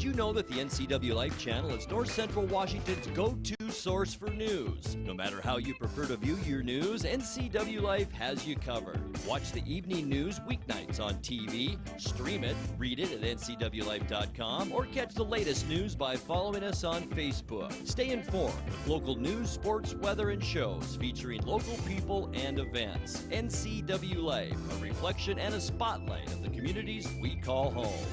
you know that the NCW Life channel is North Central Washington's go-to source for news? No matter how you prefer to view your news, NCW Life has you covered. Watch the evening news weeknights on TV, stream it, read it at ncwlife.com, or catch the latest news by following us on Facebook. Stay informed with local news, sports, weather, and shows featuring local people and events. NCW Life, a reflection and a spotlight of the communities we call home.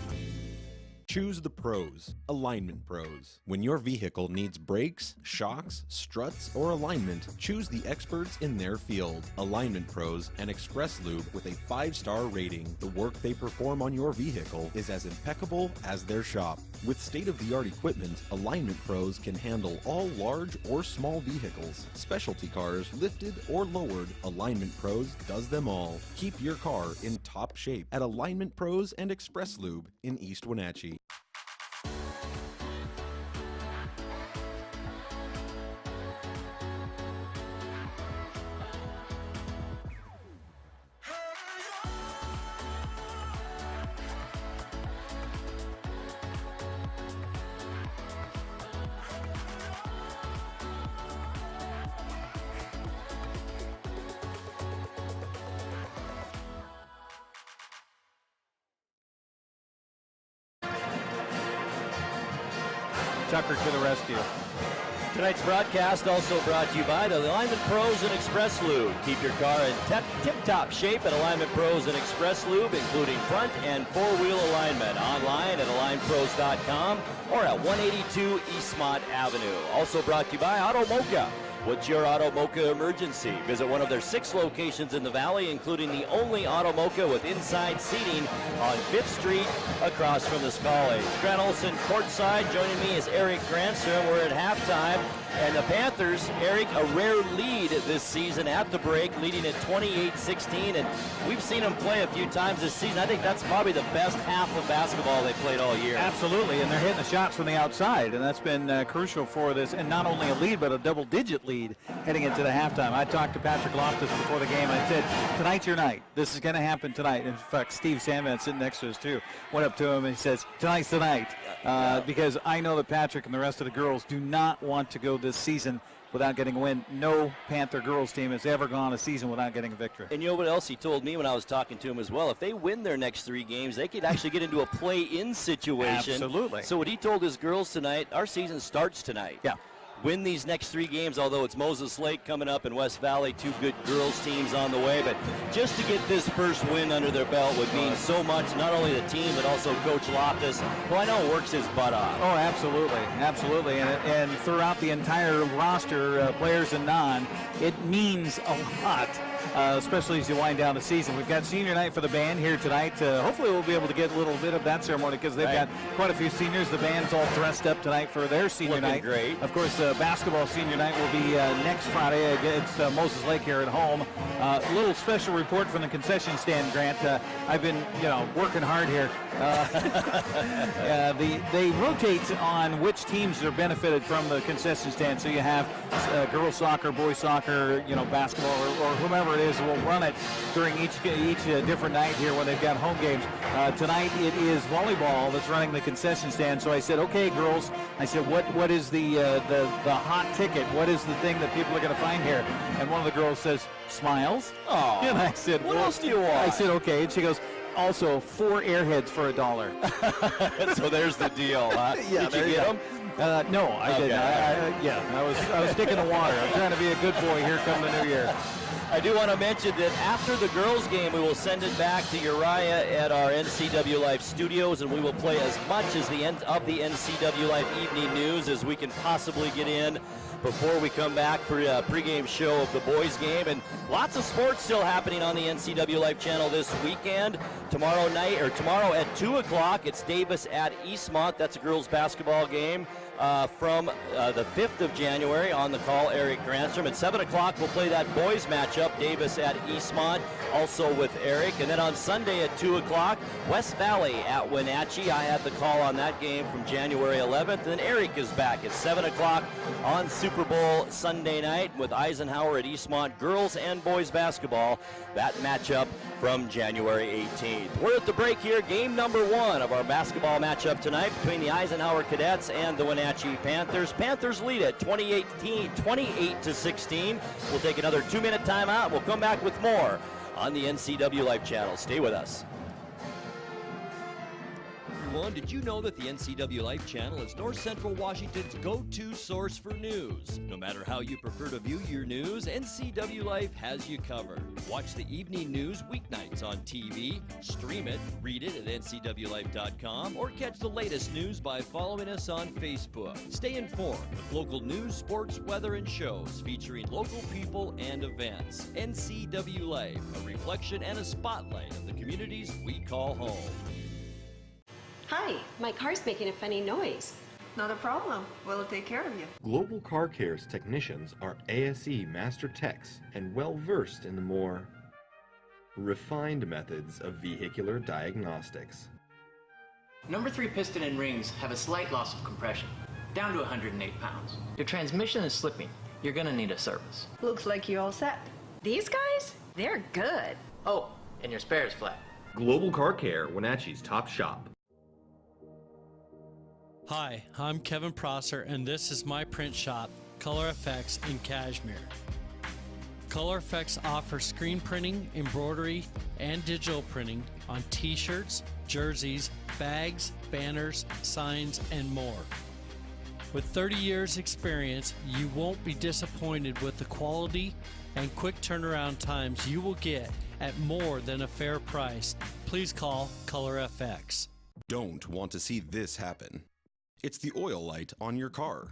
Choose the pros, Alignment Pros. When your vehicle needs brakes, shocks, struts, or alignment, choose the experts in their field. Alignment Pros and Express Lube with a 5-star rating. The work they perform on your vehicle is as impeccable as their shop. With state-of-the-art equipment, Alignment Pros can handle all large or small vehicles, specialty cars, lifted or lowered. Alignment Pros does them all. Keep your car in top shape at Alignment Pros and Express Lube in East Wenatchee. Tucker to the rescue. Tonight's broadcast also brought to you by the Alignment Pros and Express Lube. Keep your car in tip-top shape at Alignment Pros and Express Lube, including front and four-wheel alignment. Online at alignpros.com or at 182 Eastmont Avenue. Also brought to you by Auto Mocha. What's your Auto Mocha emergency? Visit one of their 6 locations in the valley, including the only Auto Mocha with inside seating on 5th Street across from the Scully. Grant Olson courtside. Joining me is Eric Granstrom. We're at halftime. And the Panthers, Eric, a rare lead this season at the break, leading at 28-16. And we've seen them play a few times this season. I think that's probably the best half of basketball they played all year. Absolutely, and they're hitting the shots from the outside, and that's been crucial for this. And not only a lead, but a double-digit lead heading into the halftime. I talked to Patrick Loftus before the game, and I said, tonight's your night. This is going to happen tonight. In fact, Steve Sandman, sitting next to us, too, went up to him and he says, tonight's the night. Because I know that Patrick and the rest of the girls do not want to go this season without getting a win. No Panther girls team has ever gone a season without getting a victory. And you know what else he told me when I was talking to him as well? If they win their next 3 games, they could actually get into a play-in situation. Absolutely. So what he told his girls tonight, our season starts tonight. Yeah. Win these next 3 games, although it's Moses Lake coming up in West Valley, 2 good girls teams on the way. But just to get this first win under their belt would mean so much, not only the team, but also Coach Loftus, who I know works his butt off. Oh, absolutely, absolutely. And throughout the entire roster, players and non, it means a lot. Especially as you wind down the season. We've got senior night for the band here tonight. Hopefully we'll be able to get a little bit of that ceremony because they've got quite a few seniors. The band's all dressed up tonight for their senior night. Great. Of course, basketball senior night will be next Friday against Moses Lake here at home. A little special report from the concession stand, Grant. I've been, working hard here. They rotate on which teams are benefited from the concession stand. So you have girls soccer, boys soccer, basketball, or whomever it is will run it during each different night here when they've got home games. Tonight it is volleyball that's running the concession stand. So I said, okay, girls. I said, what is the hot ticket? What is the thing that people are going to find here? And one of the girls says, smiles. Oh. And I said, what else do you want? I said, okay. And she goes, also 4 airheads for $1. So there's the deal, huh? Yeah, Did you get them? No, I didn't. I was sticking to water. I'm trying to be a good boy here come the new year. I do want to mention that after the girls' game, we will send it back to Uriah at our NCW Life studios, and we will play as much as the end of the NCW Life evening news as we can possibly get in before we come back for a pregame show of the boys' game. And lots of sports still happening on the NCW Life channel this weekend. Tomorrow at 2 o'clock, it's Davis at Eastmont. That's a girls' basketball game. from the 5th of January. On the call, Eric Granstrom. At 7 o'clock, we'll play that boys matchup, Davis at Eastmont, also with Eric. And then on Sunday at 2 o'clock, West Valley at Wenatchee. I had the call on that game from January 11th. And Eric is back at 7 o'clock on Super Bowl Sunday night with Eisenhower at Eastmont, girls and boys basketball. That matchup from January 18th. We're at the break here. Game number 1 of our basketball matchup tonight between the Eisenhower Cadets and the Wenatchee Panthers. Panthers lead at 28-16. We'll take another 2-minute timeout. We'll come back with more on the NCW Life channel. Stay with us. Everyone, did you know that the NCW Life channel is North Central Washington's go-to source for news? No matter how you prefer to view your news, NCW Life has you covered. Watch the evening news weeknights on TV, stream it, read it at ncwlife.com, or catch the latest news by following us on Facebook. Stay informed with local news, sports, weather, and shows featuring local people and events. NCW Life, a reflection and a spotlight of the communities we call home. Hi, my car's making a funny noise. Not a problem. We'll take care of you. Global Car Care's technicians are ASE Master Techs and well versed in the more refined methods of vehicular diagnostics. Number 3 piston and rings have a slight loss of compression, down to 108 pounds. Your transmission is slipping. You're gonna need a service. Looks like you all set. These guys? They're good. Oh, and your spare is flat. Global Car Care, Wenatchee's top shop. Hi, I'm Kevin Prosser, and this is my print shop, Color FX in Cashmere. Color FX offers screen printing, embroidery, and digital printing on t-shirts, jerseys, bags, banners, signs, and more. With 30 years experience, you won't be disappointed with the quality and quick turnaround times you will get at more than a fair price. Please call Color FX. Don't want to see this happen. It's the oil light on your car.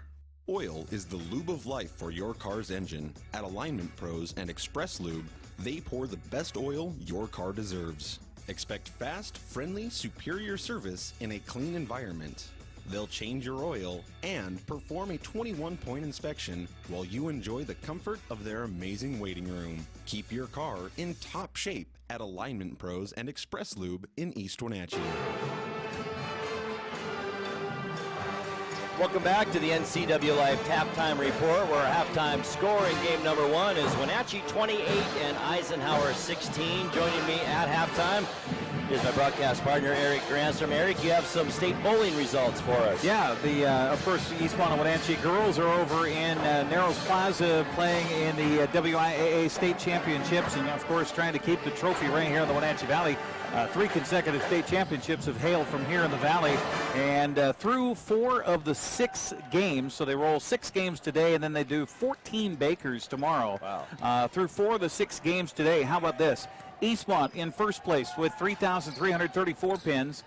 Oil is the lube of life for your car's engine. At Alignment Pros and Express Lube, they pour the best oil your car deserves. Expect fast, friendly, superior service in a clean environment. They'll change your oil and perform a 21-point inspection while you enjoy the comfort of their amazing waiting room. Keep your car in top shape at Alignment Pros and Express Lube in East Wenatchee. Welcome back to the NCW Life halftime report, where our halftime score in game number 1 is Wenatchee 28 and Eisenhower 16. Joining me at halftime is my broadcast partner, Eric Granstrom. Eric, you have some state bowling results for us. Yeah, of course, the Eastmont and Wenatchee girls are over in Narrows Plaza playing in the WIAA state championships, and of course trying to keep the trophy right here in the Wenatchee Valley. 3 consecutive state championships have hailed from here in the valley, and through 4 of the 6 games, so they roll 6 games today, and then they do 14 Bakers tomorrow. Wow. Through 4 of the 6 games today, how about this? Eastmont in first place with 3,334 pins.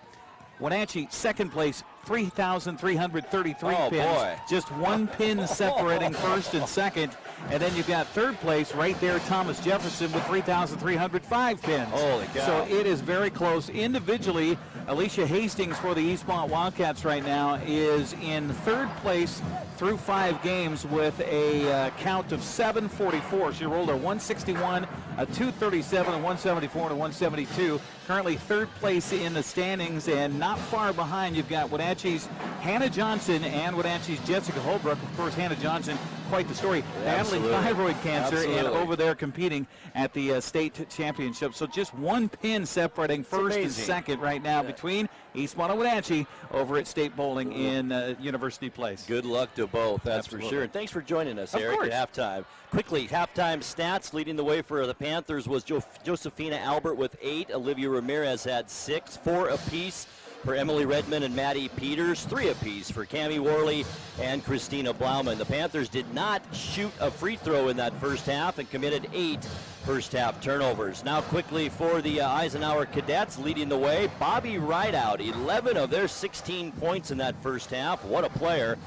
Wenatchee second place, 3,333 pins. Boy. Just 1 pin separating first and second. And then you've got third place right there, Thomas Jefferson with 3,305 pins. Holy cow. So it is very close. Individually, Alicia Hastings for the Eastmont Wildcats right now is in third place through 5 games with a count of 744. She rolled a 161, a 237, a 174, and a 172. Currently third place in the standings, and not far behind you've got Wenatchee's Hannah Johnson and Wenatchee's Jessica Holbrook. Of course, Hannah Johnson, quite the story, battling thyroid cancer and over there competing at the state championship. So just 1 pin separating first and second right now between Eastmont and Wenatchee over at State Bowling in University Place. Good luck to both, that's for sure. And thanks for joining us, Eric, at halftime. Quickly, halftime stats. Leading the way for the Panthers was Josephina Albert with 8. Olivia Ramirez had 6, 4 apiece for Emily Redmond and Maddie Peters, 3 apiece for Cammie Worley and Christina Blauman. The Panthers did not shoot a free throw in that first half and committed 8 first half turnovers. Now quickly for the Eisenhower Cadets, leading the way, Bobby Rideout, 11 of their 16 points in that first half. What a player.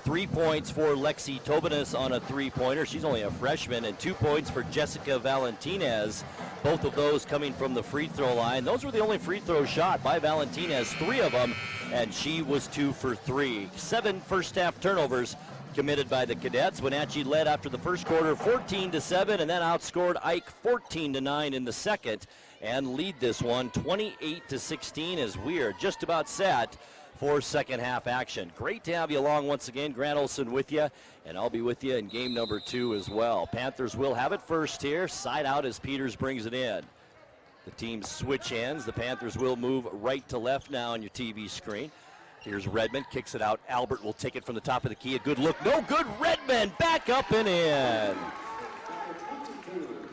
3 points for Lexi Tobinas on a three-pointer. She's only a freshman. And 2 points for Jessica Valentinez. Both of those coming from the free throw line. Those were the only free throws shot by Valentinez, 3 of them, and she was 2 for 3. 7 first half turnovers committed by the Cadets. Wenatchee led after the first quarter 14-7, and then outscored Ike 14-9 in the second, and lead this one 28-16 as we are just about set for second half action. Great to have you along once again. Grant Olson with you, and I'll be with you in game number 2 as well. Panthers will have it first here. Side out as Peters brings it in. The teams switch ends. The Panthers will move right to left now on your TV screen. Here's Redmond, kicks it out. Albert will take it from the top of the key. A good look, no good. Redmond back up and in.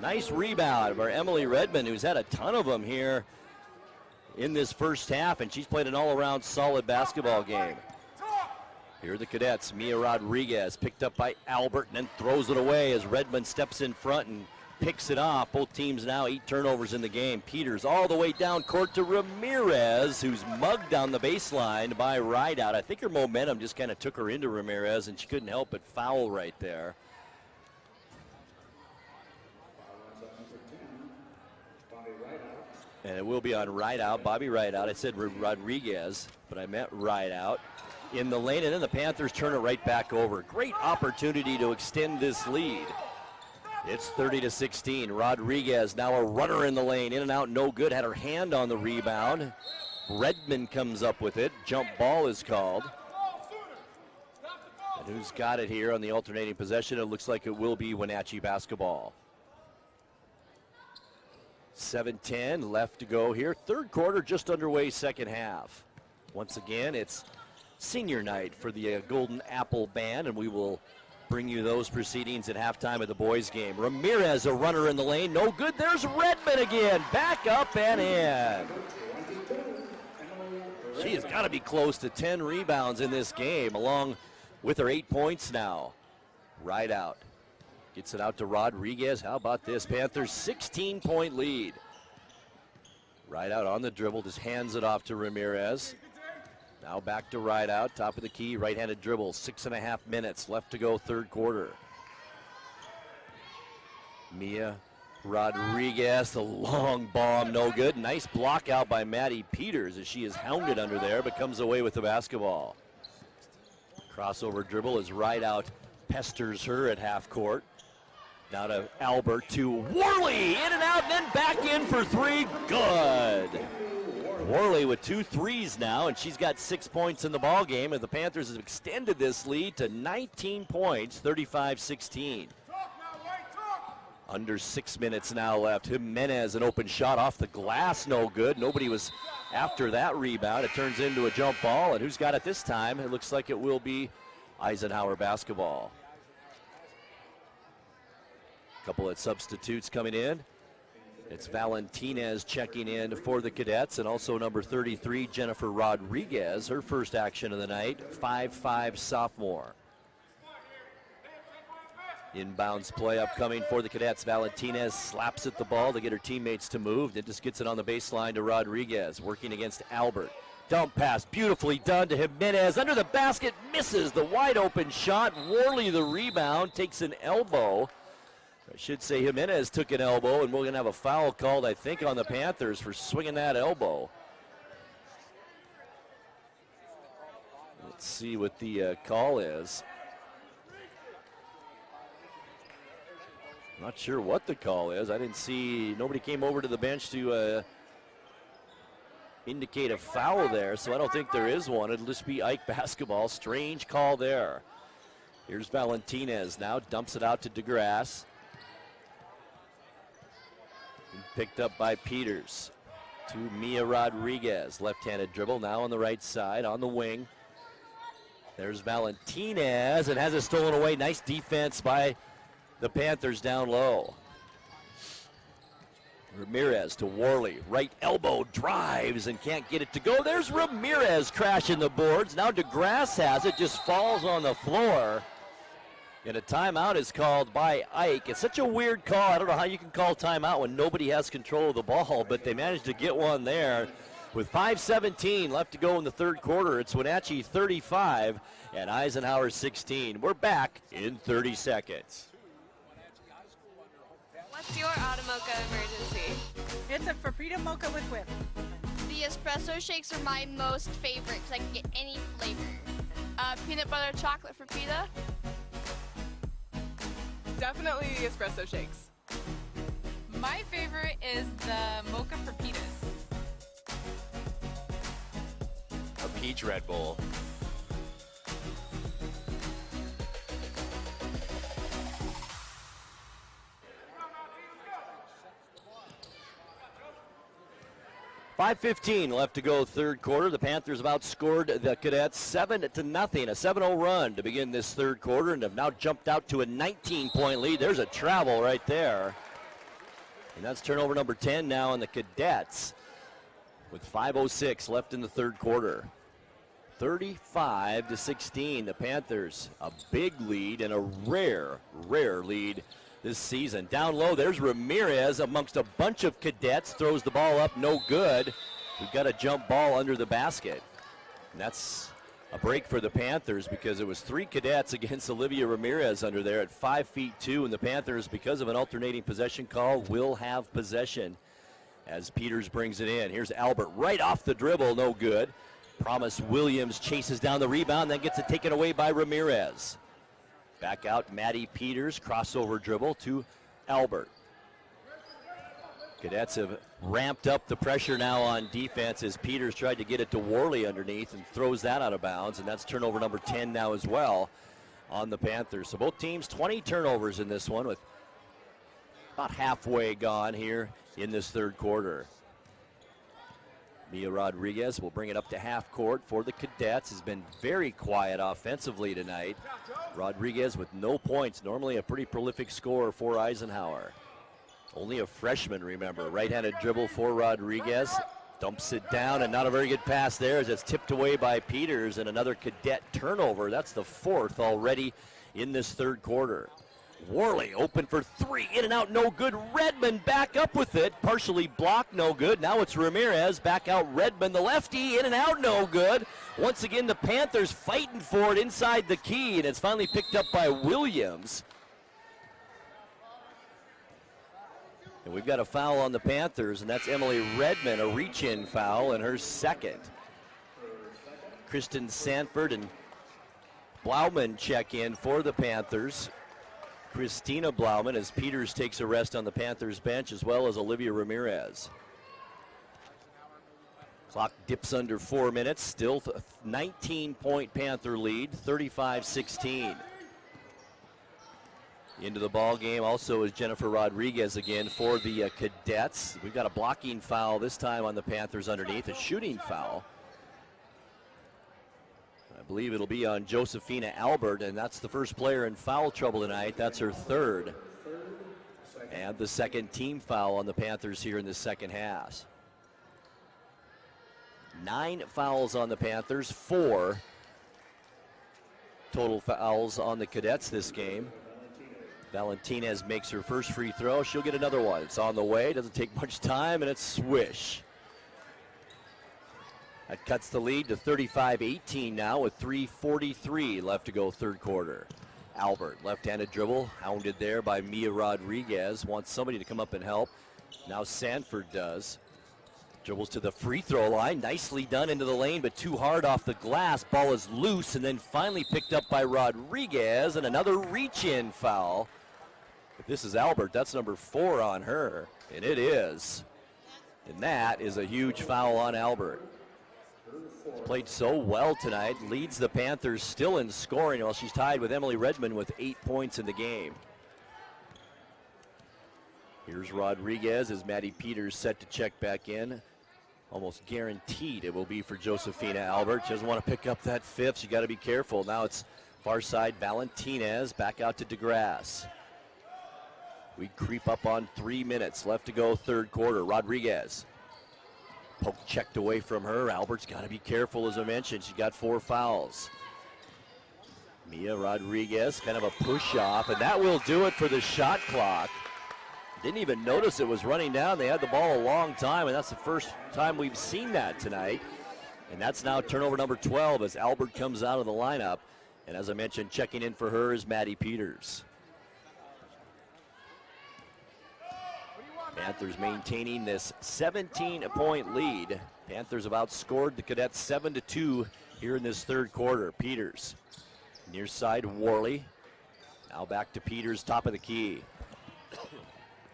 Nice rebound of our Emily Redmond, who's had a ton of them here in this first half, and she's played an all-around solid basketball game. Here are the Cadets. Mia Rodriguez picked up by Albert and then throws it away as Redmond steps in front and picks it off. Both teams now 8 turnovers in the game. Peters all the way down court to Ramirez, who's mugged down the baseline by Rideout. I think her momentum just kind of took her into Ramirez, and she couldn't help but foul right there. And it will be on Rideout, Bobby Rideout. I said Rodriguez, but I meant Rideout in the lane, and then the Panthers turn it right back over. Great opportunity to extend this lead. It's 30-16. Rodriguez now a runner in the lane, in and out, no good. Had her hand on the rebound. Redmond comes up with it. Jump ball is called. And who's got it here on the alternating possession? It looks like it will be Wenatchee basketball. 7:10 left to go here. Third quarter just underway, second half. Once again, it's senior night for the Golden Apple Band, and we will bring you those proceedings at halftime of the boys game. Ramirez, a runner in the lane, no good. There's Redmond again, back up and in. She has got to be close to 10 rebounds in this game, along with her 8 points now. Rideout gets it out to Rodriguez. How about this? Panthers 16-point lead. Rideout on the dribble, just hands it off to Ramirez. Now back to Rideout, top of the key, right-handed dribble. 6.5 minutes left to go, third quarter. Mia Rodriguez, the long bomb, no good. Nice block out by Maddie Peters as she is hounded under there, but comes away with the basketball. Crossover dribble as Rideout pesters her at half court. Now to Albert, to Worley, in and out, and then back in for 3, good. Worley with 2 threes now, and she's got 6 points in the ball game, and the Panthers have extended this lead to 19 points, 35-16. Under 6 minutes now left. Jimenez, an open shot off the glass, no good. Nobody was after that rebound. It turns into a jump ball, and who's got it this time? It looks like it will be Eisenhower basketball. Couple of substitutes coming in. It's Valentinez checking in for the Cadets, and also number 33, Jennifer Rodriguez, her first action of the night, 5'5" sophomore. Inbounds play upcoming for the Cadets. Valentinez slaps at the ball to get her teammates to move, then just gets it on the baseline to Rodriguez, working against Albert. Dump pass, beautifully done to Jimenez, under the basket, misses the wide open shot. Worley the rebound, takes an elbow. I should say Jimenez took an elbow, and we're going to have a foul called, I think, on the Panthers for swinging that elbow. Let's see what the call is. Not sure what the call is. I didn't see, nobody came over to the bench to indicate a foul there, so I don't think there is one. It'll just be Ike basketball. Strange call there. Here's Valentinez now, dumps it out to DeGrasse. Picked up by Peters to Mia Rodriguez. Left-handed dribble now on the right side, on the wing. There's Valentinez, and has it stolen away. Nice defense by the Panthers down low. Ramirez to Worley. Right elbow, drives and can't get it to go. There's Ramirez crashing the boards. Now DeGrasse has it, just falls on the floor. And a timeout is called by Ike. It's such a weird call. I don't know how you can call timeout when nobody has control of the ball, but they managed to get one there. With 5:17 left to go in the third quarter, it's Wenatchee 35 and Eisenhower 16. We're back in 30 seconds. What's your auto mocha emergency? It's a Frappuccino mocha with whip. The espresso shakes are my most favorite because I can get any flavor. Peanut butter chocolate Frappuccino. Definitely the espresso shakes. My favorite is the mocha Frappuccinos. A peach Red Bull. .5:15 left to go third quarter. The Panthers have outscored the Cadets 7-0. A 7-0 run to begin this third quarter and have now jumped out to a 19-point lead. There's a travel right there. And that's turnover number 10 now on the Cadets with 5:06 left in the third quarter. 35-16. The Panthers, a big lead and a rare lead this season. Down low, there's Ramirez amongst a bunch of Cadets. Throws the ball up, no good. We've got a jump ball under the basket. And that's a break for the Panthers because it was 3 Cadets against Olivia Ramirez under there at 5'2", and the Panthers, because of an alternating possession call, will have possession as Peters brings it in. Here's Albert right off the dribble, no good. Promise Williams chases down the rebound, then gets it taken away by Ramirez. Back out, Maddie Peters, crossover dribble to Albert. Cadets have ramped up the pressure now on defense as Peters tried to get it to Worley underneath and throws that out of bounds, and that's turnover number 10 now as well on the Panthers. So both teams 20 turnovers in this one with about halfway gone here in this third quarter. Mia Rodriguez will bring it up to half court for the Cadets. Has been very quiet offensively tonight. Rodriguez with no points, normally a pretty prolific scorer for Eisenhower. Only a freshman, remember. Right-handed dribble for Rodriguez. Dumps it down, and not a very good pass there as it's tipped away by Peters, and another Cadet turnover. That's the 4th already in this third quarter. Worley open for 3, in and out, no good. Redmond back up with it, partially blocked, no good. Now it's Ramirez, back out Redmond, the lefty, in and out, no good. Once again, the Panthers fighting for it inside the key, and it's finally picked up by Williams. And we've got a foul on the Panthers, and that's Emily Redmond, a reach-in foul, and her second. Kristen Sanford and Blauman check in for the Panthers. Christina Blauman as Peters takes a rest on the Panthers bench, as well as Olivia Ramirez. Clock dips under 4 minutes, still 19-point Panther lead, 35-16. Into the ball game also is Jennifer Rodriguez again for the Cadets. We've got a blocking foul this time on the Panthers underneath, a shooting foul. I believe it'll be on Josephina Albert, and that's the first player in foul trouble tonight. That's her 3rd. And the second team foul on the Panthers here in the second half. 9 fouls on the Panthers, 4 total fouls on the Cadets this game. Valentinez makes her first free throw. She'll get another one. It's on the way, doesn't take much time, and it's swish. That cuts the lead to 35-18 now with 3:43 left to go third quarter. Albert, left-handed dribble, hounded there by Mia Rodriguez. Wants somebody to come up and help. Now Sanford does. Dribbles to the free throw line. Nicely done into the lane, but too hard off the glass. Ball is loose and then finally picked up by Rodriguez, and another reach-in foul. If this is Albert, that's number 4 on her, and it is. And that is a huge foul on Albert. He's played so well tonight, leads the Panthers still in scoring while she's tied with Emily Redmond with 8 points in the game. Here's Rodriguez as Maddie Peters set to check back in. Almost guaranteed it will be for Josephina Albert. She doesn't want to pick up that 5th. She got to be careful. Now it's far side Valentinez back out to DeGrasse. We creep up on 3 minutes left to go third quarter. Rodriguez. Poke checked away from her. Albert's got to be careful, as I mentioned. She got 4 fouls. Mia Rodriguez, kind of a push off, and that will do it for the shot clock. Didn't even notice it was running down. They had the ball a long time, and that's the first time we've seen that tonight. And that's now turnover number 12 as Albert comes out of the lineup. And as I mentioned, checking in for her is Maddie Peters. Panthers maintaining this 17-point lead. Panthers have outscored the Cadets 7-2 here in this third quarter. Peters, near side Worley. Now back to Peters, top of the key.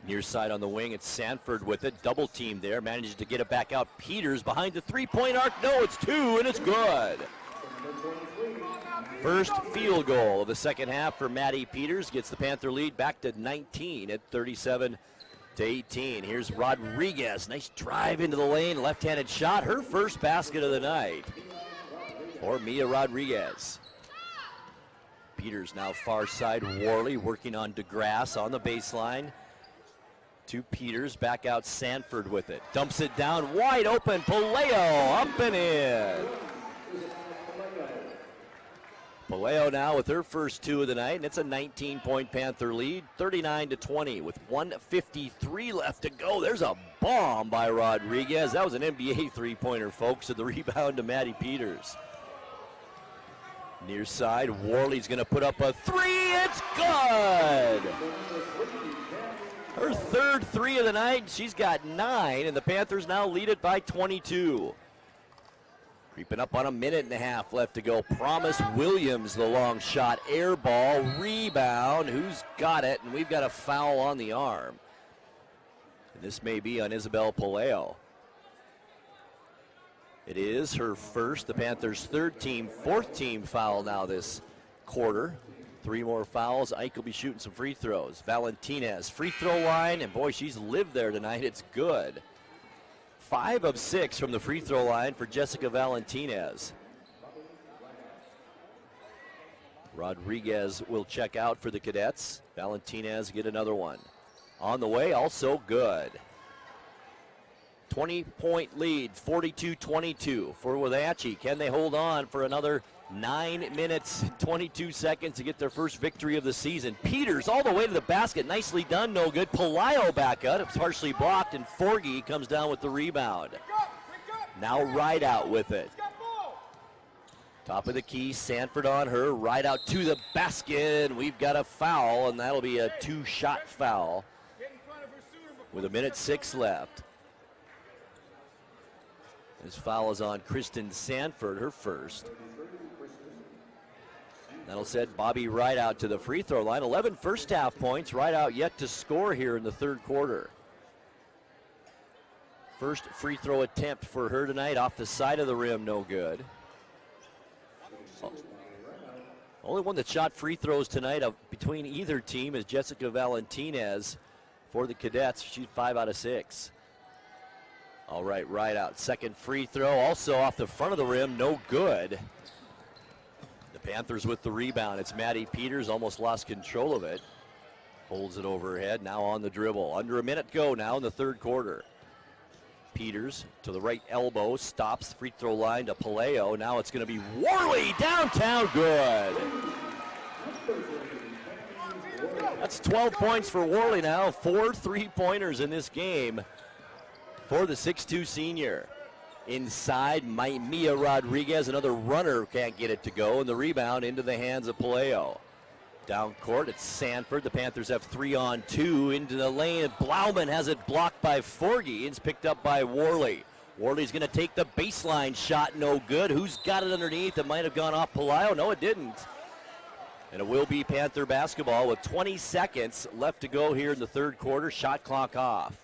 Near side on the wing, it's Sanford with it. Double team there, manages to get it back out. Peters behind the three-point arc. No, it's two, and it's good. First field goal of the second half for Maddie Peters. Gets the Panther lead back to 19 at 37-18. Here's Rodriguez. Nice drive into the lane. Left-handed shot. Her first basket of the night for Mia Rodriguez. Peters now far side. Worley working on DeGrasse on the baseline. To Peters, back out Sanford with it. Dumps it down, wide open, Palaio up and in. Palaio now with her first two of the night, and it's a 19-point Panther lead, 39-20 with 1:53 left to go. There's a bomb by Rodriguez. That was an NBA three-pointer, folks, and the rebound to Maddie Peters. Near side, Worley's gonna put up a three, it's good! Her third three of the night, she's got 9, and the Panthers now lead it by 22. Creeping up on a minute and a half left to go. Promise Williams, the long shot, air ball, rebound. Who's got it? And we've got a foul on the arm. And this may be on Isabel Palaio. It is her first, the Panthers' fourth team foul now this quarter. 3 more fouls. Ike will be shooting some free throws. Valentinez, free throw line, and boy, she's lived there tonight. It's good. 5 of 6 from the free throw line for Jessica Valentinez. Rodriguez will check out for the Cadets. Valentinez get another one. On the way, also good. 20-point lead, 42-22 for Wenatchee. Can they hold on for another 9 minutes and 22 seconds to get their first victory of the season? Peters all the way to the basket. Nicely done, no good. Palaio back up. It's partially blocked, and Forgy comes down with the rebound. Now Rideout with it. Top of the key, Sanford on her. Rideout to the basket, and we've got a foul, and that'll be a 2-shot foul with 1:06 left. This foul is on Kristen Sanford, her first. That'll set Bobby Rideout to the free throw line. 11 first half points. Rideout yet to score here in the third quarter. First free throw attempt for her tonight off the side of the rim, no good. Only one that shot free throws tonight between either team is Jessica Valentinez for the Cadets. She's 5 out of 6. All right, Rideout. Second free throw, also off the front of the rim, no good. The Panthers with the rebound. It's Maddie Peters, almost lost control of it. Holds it overhead, now on the dribble. Under a minute go now in the third quarter. Peters to the right elbow, stops free throw line to Palaio. Now it's going to be Worley downtown, good. That's 12 points for Worley now. 4 3-pointers in this game for the 6'2 senior. Inside, Mia Rodriguez, another runner, can't get it to go, and the rebound into the hands of Palaio. Down court, it's Sanford. The Panthers have 3-on-2 into the lane. Blauman has it blocked by Forgy. It's picked up by Worley. Worley's going to take the baseline shot, no good. Who's got it underneath? It might have gone off Palaio. No, it didn't. And it will be Panther basketball with 20 seconds left to go here in the third quarter. Shot clock off.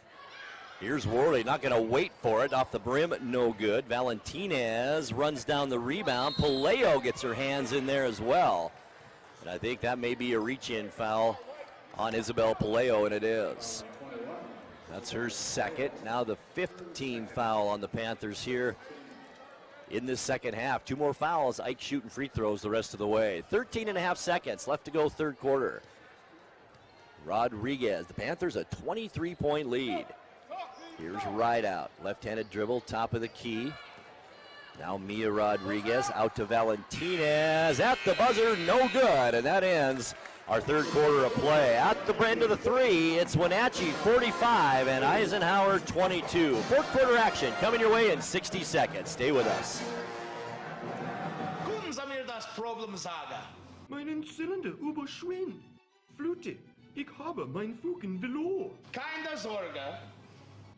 Here's Worley, not going to wait for it. Off the brim, no good. Valentinez runs down the rebound. Palaio gets her hands in there as well. And I think that may be a reach-in foul on Isabel Palaio, and it is. That's her second. Now the 5th team foul on the Panthers here in this second half. 2 more fouls. Ike shooting free throws the rest of the way. 13.5 seconds left to go third quarter. Rodriguez, the Panthers a 23-point lead. Here's Rideout, left-handed dribble, top of the key. Now Mia Rodriguez out to Valentinez at the buzzer, no good, and that ends our third quarter of play. At the end of the three, it's Wenatchee 45 and Eisenhower 22. Fourth quarter action coming your way in 60 seconds. Stay with us. Guten Samir das Problem sagen. Meinen Zylinder überschwingt. Flute, ich habe mein Fugen verloren. Keine Sorge.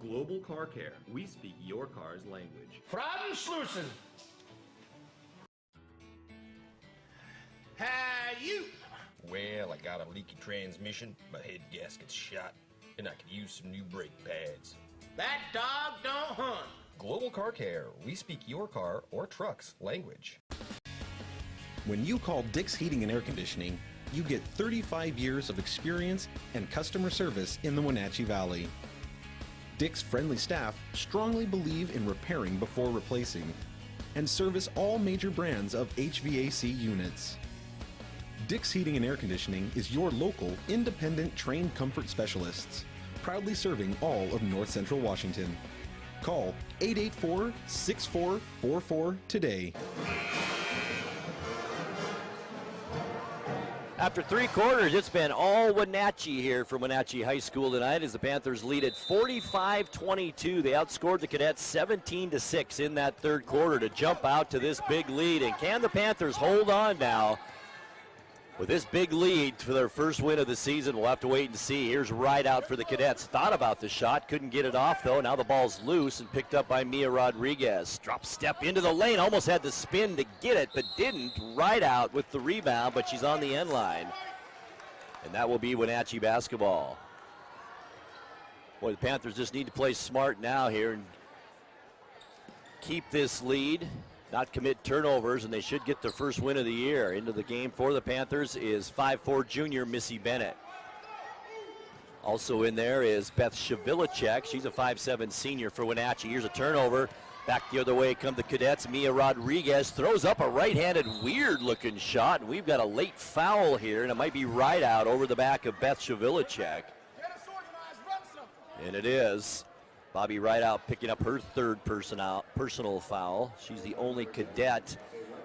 Global Car Care. We speak your car's language. Fragen schließen. Hey, you. Well, I got a leaky transmission, my head gasket's shot, and I could use some new brake pads. That dog don't hunt. Global Car Care. We speak your car or truck's language. When you call Dick's Heating and Air Conditioning, you get 35 years of experience and customer service in the Wenatchee Valley. Dick's friendly staff strongly believe in repairing before replacing and service all major brands of HVAC units. Dick's Heating and Air Conditioning is your local, independent, trained comfort specialists, proudly serving all of North Central Washington. Call 884-6444 today. After three quarters, it's been all Wenatchee here from Wenatchee High School tonight as the Panthers lead at 45-22. They outscored the Cadets 17-6 in that third quarter to jump out to this big lead. And can the Panthers hold on now with this big lead for their first win of the season? We'll have to wait and see. Here's right out for the Cadets. Thought about the shot, couldn't get it off though. Now the ball's loose and picked up by Mia Rodriguez. Drop step into the lane, almost had the spin to get it, but didn't. Right out with the rebound, but she's on the end line. And that will be Wenatchee basketball. Boy, the Panthers just need to play smart now here and keep this lead, not commit turnovers, and they should get their first win of the year. Into the game for the Panthers is 5'4" junior Missy Bennett. Also in there is Beth Shavilicek. She's a 5'7" senior for Wenatchee. Here's a turnover. Back the other way come the Cadets. Mia Rodriguez throws up a right-handed, weird-looking shot, and we've got a late foul here, and it might be right out over the back of Beth Shavilicek. And it is. Bobby Rideout picking up her third personal foul. She's the only Cadet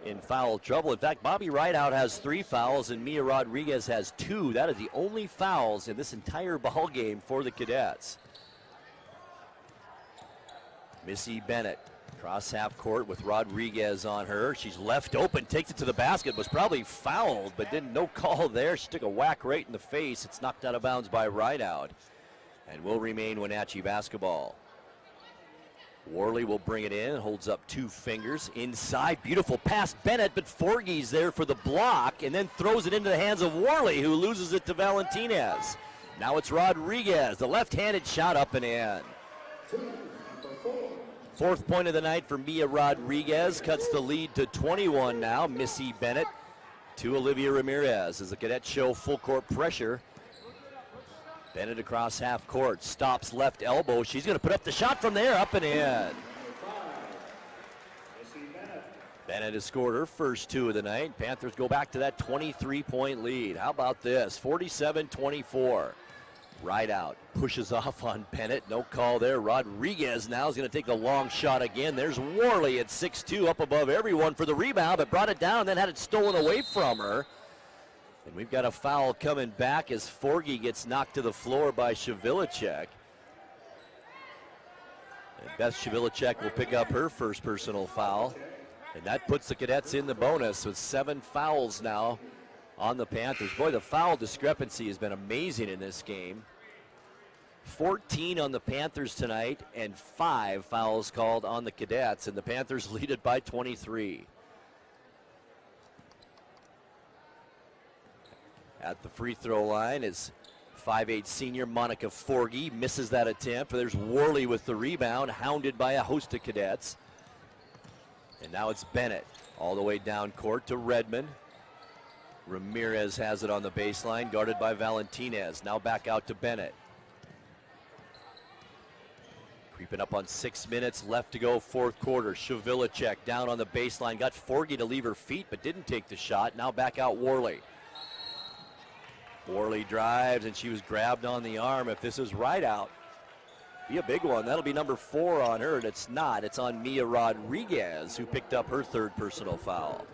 in foul trouble. In fact, Bobby Rideout has 3 fouls and Mia Rodriguez has 2. That is the only fouls in this entire ball game for the Cadets. Missy Bennett cross half court with Rodriguez on her. She's left open, takes it to the basket, was probably fouled, but no call there. She took a whack right in the face. It's knocked out of bounds by Rideout and will remain Wenatchee basketball. Worley will bring it in, holds up 2 fingers inside. Beautiful pass, Bennett, but Forgey's there for the block and then throws it into the hands of Worley, who loses it to Valentinez. Now it's Rodriguez, the left-handed shot up and in. 4th point of the night for Mia Rodriguez, cuts the lead to 21 now. Missy Bennett to Olivia Ramirez as the Cadets show full court pressure. Bennett across half court, stops left elbow. She's going to put up the shot from there, up and in. Bennett has scored her first 2 of the night. Panthers go back to that 23-point lead. How about this? 47-24. Rideout pushes off on Bennett. No call there. Rodriguez now is going to take the long shot again. There's Worley at 6'2", up above everyone for the rebound, but brought it down, then had it stolen away from her. And we've got a foul coming back as Forgey gets knocked to the floor by Shavilicek. And Beth Shavilicek will pick up her first personal foul. And that puts the Cadets in the bonus with 7 fouls now on the Panthers. Boy, the foul discrepancy has been amazing in this game. 14 on the Panthers tonight and 5 fouls called on the Cadets, and the Panthers lead it by 23. At the free throw line is 5'8" senior Monica Forgey. Misses that attempt. There's Worley with the rebound, hounded by a host of Cadets. And now it's Bennett all the way down court to Redmond. Ramirez has it on the baseline, guarded by Valentinez. Now back out to Bennett. Creeping up on 6 minutes left to go, 4th quarter. Shavilicek down on the baseline. Got Forgey to leave her feet, but didn't take the shot. Now back out Worley. Worley drives, and she was grabbed on the arm. If this is Rideout, be a big one. That'll be number 4 on her, and it's not. It's on Mia Rodriguez, who picked up her 3rd personal foul.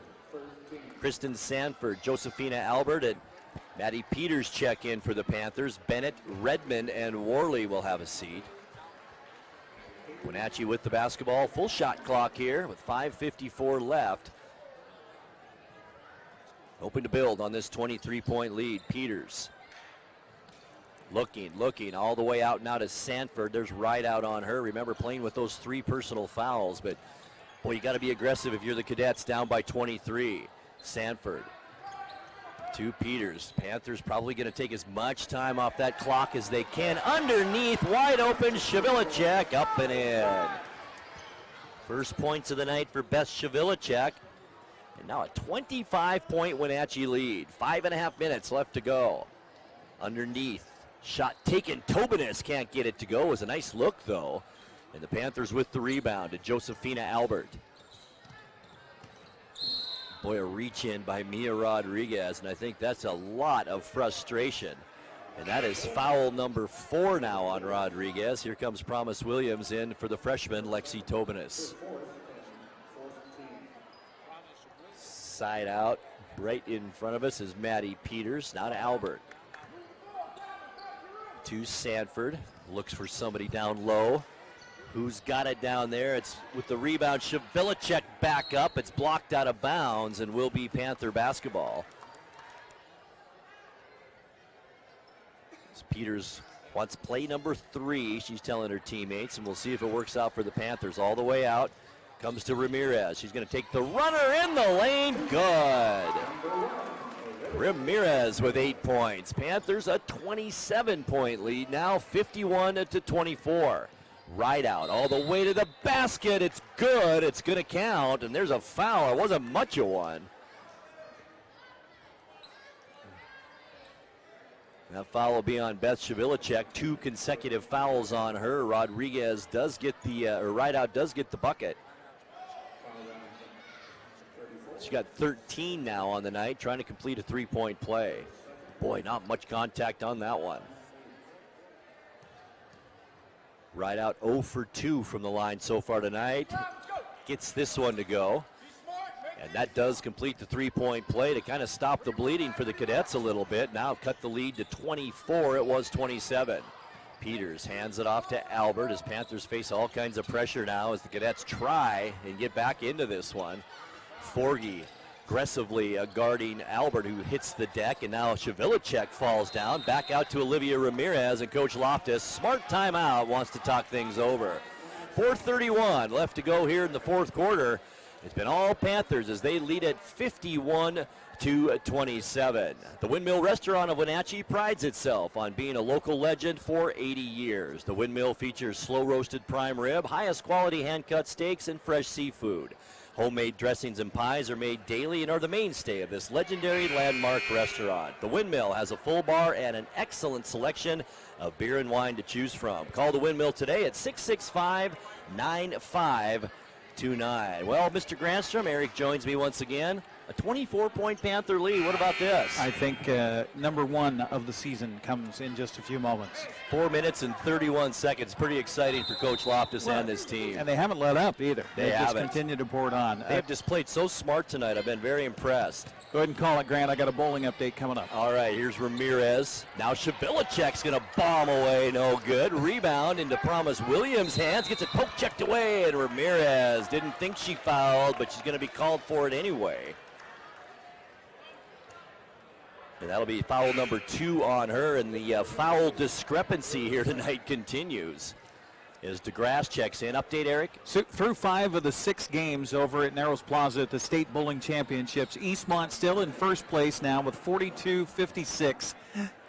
Kristen Sanford, Josephina Albert, and Maddie Peters check in for the Panthers. Bennett, Redmond, and Worley will have a seat. Wenatchee with the basketball. Full shot clock here with 5:54 left. Hoping to build on this 23-point lead. Peters looking all the way out now to Sanford. There's right out on her. Remember playing with those 3 personal fouls, but boy, you got to be aggressive if you're the Cadets down by 23. Sanford to Peters. Panthers probably going to take as much time off that clock as they can. Underneath, wide open, Shavilicek up and in. First points of the night for Beth Shavilicek. And now a 25-point Wenatchee lead. 5.5 minutes left to go. Underneath, shot taken. Tobinas can't get it to go. It was a nice look, though. And the Panthers with the rebound to Josephina Albert. Boy, a reach in by Mia Rodriguez, and I think that's a lot of frustration. And that is foul number 4 now on Rodriguez. Here comes Promise Williams in for the freshman, Lexi Tobinas. Side out, right in front of us is Maddie Peters. Now to Albert. To Sanford. Looks for somebody down low. Who's got it down there? It's with the rebound. Shavilicek back up. It's blocked out of bounds and will be Panther basketball. As Peters wants play number 3, she's telling her teammates, and we'll see if it works out for the Panthers. All the way out. Comes to Ramirez. She's going to take the runner in the lane. Good. Ramirez with 8 points. Panthers a 27-point lead now, 51-24. Right out all the way to the basket. It's good. It's going to count. And there's a foul. It wasn't much of one. That foul will be on Beth Shavilicek. 2 consecutive fouls on her. Rodriguez does get the, right out does get the bucket. She got 13 now on the night, trying to complete a 3-point play. Boy, not much contact on that one. Right out 0 for 2 from the line so far tonight. Gets this one to go. And that does complete the 3-point play to kind of stop the bleeding for the Cadets a little bit. Now cut the lead to 24. It was 27. Peters hands it off to Albert as Panthers face all kinds of pressure now as the Cadets try and get back into this one. Forgy aggressively guarding Albert, who hits the deck, and now Shavilicek falls down. Back out to Olivia Ramirez, and Coach Loftus, smart timeout, wants to talk things over. 4:31 left to go here in the 4th quarter. It's been all Panthers as they lead at 51-27. The Windmill Restaurant of Wenatchee prides itself on being a local legend for 80 years. The Windmill features slow-roasted prime rib, highest quality hand-cut steaks, and fresh seafood. Homemade dressings and pies are made daily and are the mainstay of this legendary landmark restaurant. The Windmill has a full bar and an excellent selection of beer and wine to choose from. Call the Windmill today at 665-9529. Well, Mr. Granstrom, Eric joins me once again. A 24-point Panther lead. What about this? I think number 1 of the season comes in just a few moments. 4 minutes and 31 seconds. Pretty exciting for Coach Loftus and his team. And they haven't let up either. They just continue to pour it on. They have just played so smart tonight. I've been very impressed. Go ahead and call it, Grant. I got a bowling update coming up. All right, here's Ramirez. Now Shavilicek's going to bomb away. No good. Rebound into Promise Williams' hands. Gets it poke checked away, and Ramirez didn't think she fouled, but she's going to be called for it anyway. And that'll be foul number 2 on her, and the foul discrepancy here tonight continues. As DeGrasse checks in. Update, Eric? So through 5 of the 6 games over at Narrows Plaza at the State Bowling Championships, Eastmont still in first place now with 42-56.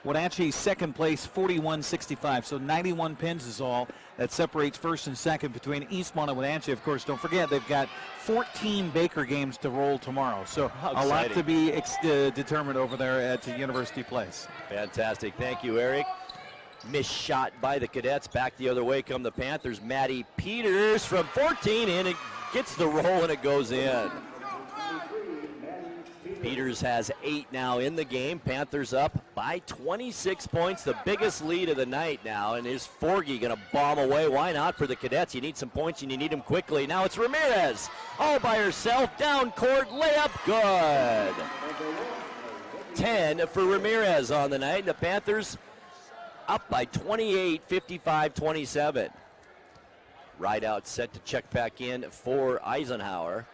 Wenatchee second place, 41-65. So 91 pins is all that separates first and second between Eastmont and Wenatchee. Of course, don't forget they've got 14 Baker games to roll tomorrow. So a lot to be determined over there at University Place. Fantastic. Thank you, Eric. Missed shot by the Cadets. Back the other way come the Panthers. Maddie Peters from 14 in. It gets the roll and it goes in. Peters has 8 now in the game. Panthers up by 26 points, the biggest lead of the night now. And is Forgy going to bomb away? Why not for the Cadets? You need some points and you need them quickly. Now it's Ramirez all by herself, down court, layup, good. 10 for Ramirez on the night. The Panthers up by 28, 55-27. Rideout set to check back in for Eisenhower.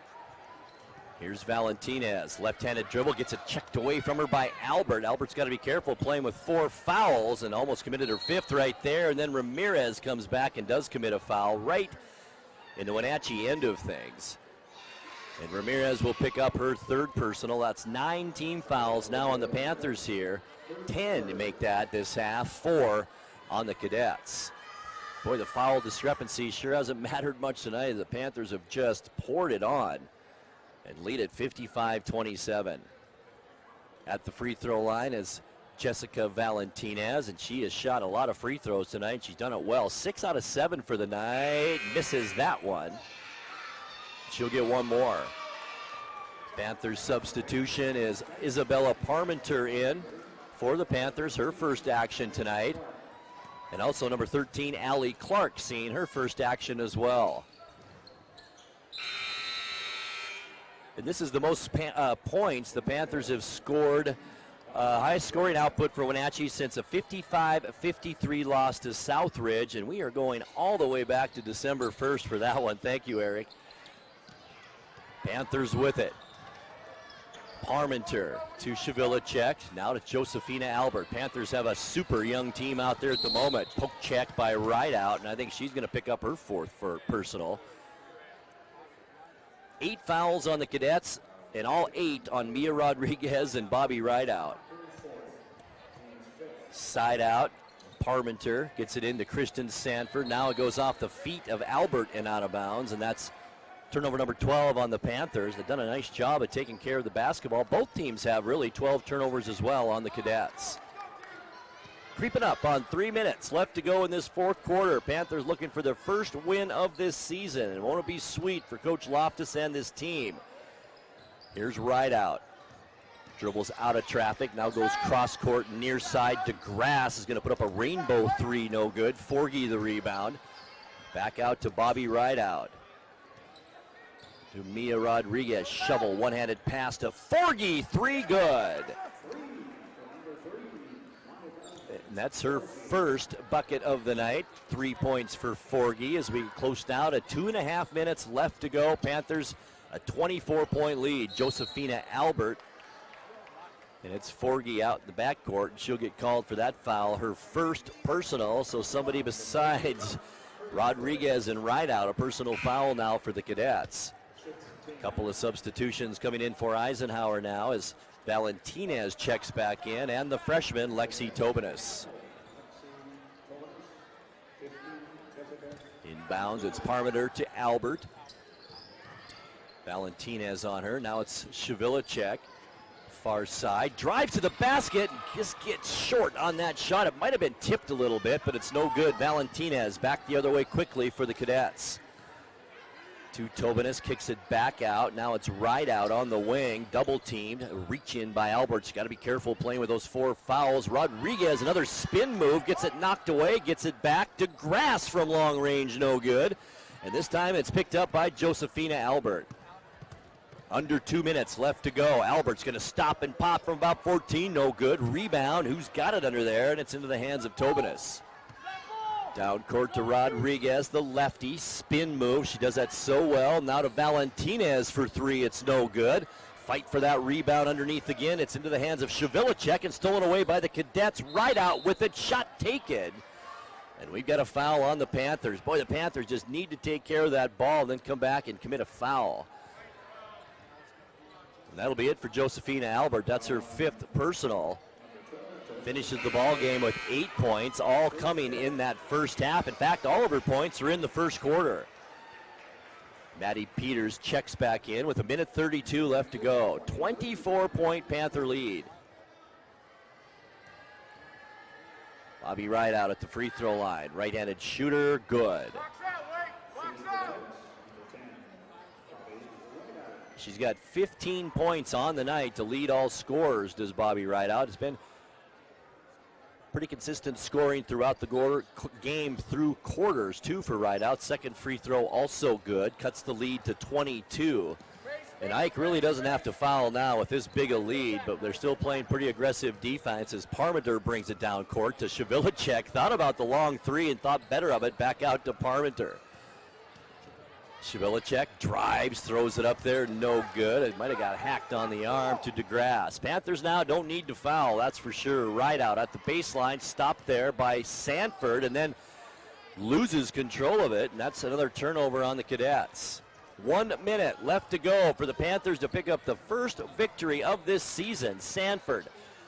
Here's Valentinez, left-handed dribble, gets it checked away from her by Albert. Albert's got to be careful playing with 4 fouls and almost committed her 5th right there. And then Ramirez comes back and does commit a foul right in the Wenatchee end of things. And Ramirez will pick up her 3rd personal. That's 9 team fouls now on the Panthers here. 10 to make that this half, 4 on the Cadets. Boy, the foul discrepancy sure hasn't mattered much tonight. The Panthers have just poured it on and lead at 55-27. At the free throw line is Jessica Valentinez, and she has shot a lot of free throws tonight. She's done it well. 6 out of 7 for the night. Misses that one. She'll get one more. Panthers substitution is Isabella Parmenter in for the Panthers, her first action tonight. And also number 13, Allie Clark, seeing her first action as well. And this is the most points the Panthers have scored, highest scoring output for Wenatchee since a 55-53 loss to Southridge. And we are going all the way back to December 1st for that one. Thank you, Eric. Panthers with it. Parmenter to Shavilacek, now to Josefina Albert. Panthers have a super young team out there at the moment. Poke check by Rideout, and I think she's going to pick up her 4th for personal. 8 fouls on the Cadets, and all 8 on Mia Rodriguez and Bobby Rideout. Side out, Parmenter gets it into Kristen Sanford. Now it goes off the feet of Albert and out of bounds, and that's turnover number 12 on the Panthers. They've done a nice job of taking care of the basketball. Both teams have really 12 turnovers as well on the Cadets. Creeping up on 3 minutes left to go in this 4th quarter. Panthers looking for their first win of this season. And won't it be sweet for Coach Loftus and this team? Here's Rideout. Dribbles out of traffic, now goes cross court near side. DeGrasse is going to put up a rainbow 3, no good. Forgy the rebound. Back out to Bobby Rideout. To Mia Rodriguez, shovel, one-handed pass to Forgy, 3, good. And that's her first bucket of the night. 3 points for Forgy as we get close now to 2.5 minutes left to go. Panthers a 24-point lead. Josefina Albert. And it's Forgy out in the backcourt, and she'll get called for that foul. Her first personal, so somebody besides Rodriguez and Rideout, a personal foul now for the Cadets. Couple of substitutions coming in for Eisenhower now as Valentinez checks back in, and the freshman Lexi Tobinas. Inbounds, it's Parmenter to Albert. Valentinez on her, now it's Shavilacek. Far side, drive to the basket, and just gets short on that shot. It might have been tipped a little bit, but it's no good. Valentinez back the other way quickly for the Cadets. To Tobinas, kicks it back out. Now it's Rideout on the wing, double teamed. Reach in by Albert's got to be careful playing with those 4 fouls. Rodriguez, another spin move, gets it knocked away, gets it back. DeGrasse from long range, no good. And this time it's picked up by Josefina Albert. Under 2 minutes left to go. Albert's going to stop and pop from about 14, no good. Rebound, who's got it under there, and it's into the hands of Tobinas. Down court to Rodriguez, the lefty, spin move. She does that so well. Now to Valentinez for 3, it's no good. Fight for that rebound underneath again. It's into the hands of Shavilacek and stolen away by the Cadets. Rideout with it, shot taken. And we've got a foul on the Panthers. Boy, the Panthers just need to take care of that ball and then come back and commit a foul. And that'll be it for Josefina Albert. That's her 5th personal. Finishes the ball game with 8 points, all coming in that first half. In fact, all of her points are in the first quarter. Maddie Peters checks back in with 1:32 left to go. 24-point Panther lead. Bobby Rideout at the free throw line. Right-handed shooter, good. She's got 15 points on the night to lead all scorers, does Bobby Rideout. It's been pretty consistent scoring throughout the game through quarters, too, for Rideout. Second free throw also good, cuts the lead to 22. And Ike really doesn't have to foul now with this big a lead, but they're still playing pretty aggressive defense as Parmenter brings it down court to Shavilicek. Thought about the long three and thought better of it. Back out to Parmenter. Shavilicek drives, throws it up there, no good. It might have got hacked on the arm to DeGrasse. Panthers now don't need to foul, that's for sure. Rideout at the baseline, stopped there by Sanford, and then loses control of it, and that's another turnover on the Cadets. 1 minute left to go for the Panthers to pick up the first victory of this season. Sanford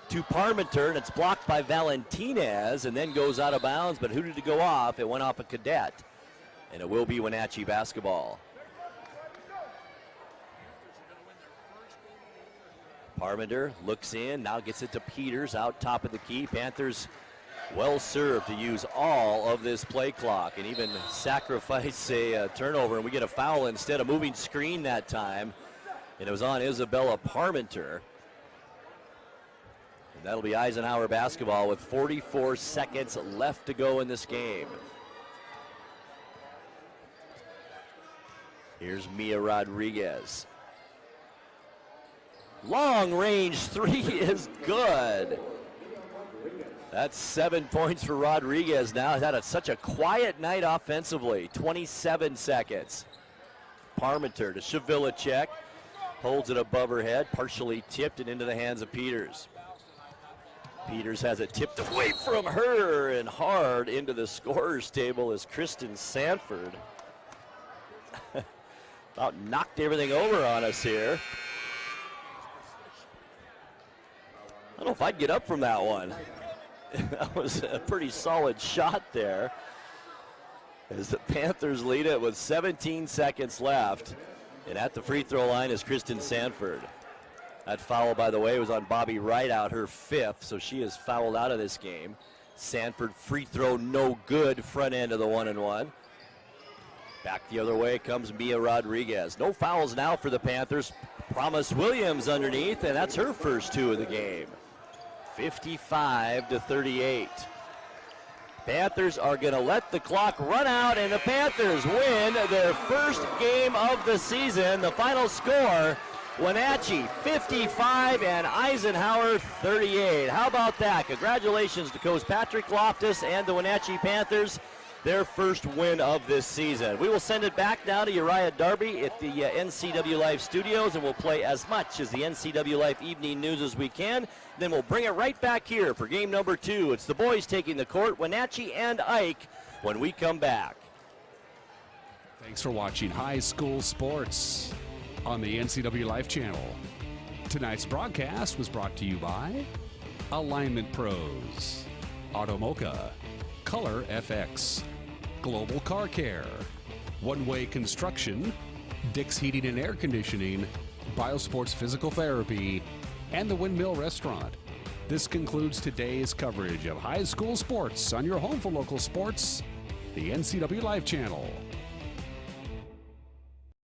to Parmenter, and it's blocked by Valentinez, and then goes out of bounds, but who did it go off? It went off a Cadet, and it will be Wenatchee basketball. Parmenter looks in, now gets it to Peters out top of the key. Panthers well served to use all of this play clock and even sacrifice a turnover, and we get a foul instead. A moving screen that time, and it was on Isabella Parmenter. And that'll be Eisenhower basketball with 44 seconds left to go in this game. Here's Mia Rodriguez. Long range three is good. That's 7 points for Rodriguez now. He's had such a quiet night offensively. 27 seconds. Parmenter to Shavilicek. Holds it above her head, partially tipped and into the hands of Peters. Peters has it tipped away from her and hard into the scorer's table is Kristen Sanford. About knocked everything over on us here. I don't know if I'd get up from that one. That was a pretty solid shot there as the Panthers lead it with 17 seconds left. And at the free throw line is Kristen Sanford. That foul, by the way, was on Bobby Rideout, her fifth, so she is fouled out of this game. Sanford free throw no good, front end of the 1-and-1. Back the other way comes Mia Rodriguez. No fouls now for the Panthers. Promise Williams underneath, and that's her first two of the game. 55-38. Panthers are going to let the clock run out, and the Panthers win their first game of the season. The final score, Wenatchee 55 and Eisenhower 38. How about that? Congratulations to Coach Patrick Loftus and the Wenatchee Panthers, their first win of this season. We will send it back now to Uriah Darby at the NCW Life studios, and we'll play as much as the NCW Life evening news as we can. Then we'll bring it right back here for game number 2. It's the boys taking the court, Wenatchee and Ike, when we come back. Thanks for watching High School Sports on the NCW Life channel. Tonight's broadcast was brought to you by Alignment Pros, Automoca, Color FX, Global Car Care, One Way Construction, Dick's Heating and Air Conditioning, Biosports Physical Therapy, and the Windmill Restaurant. This concludes today's coverage of high school sports on your home for local sports, the NCW Life channel.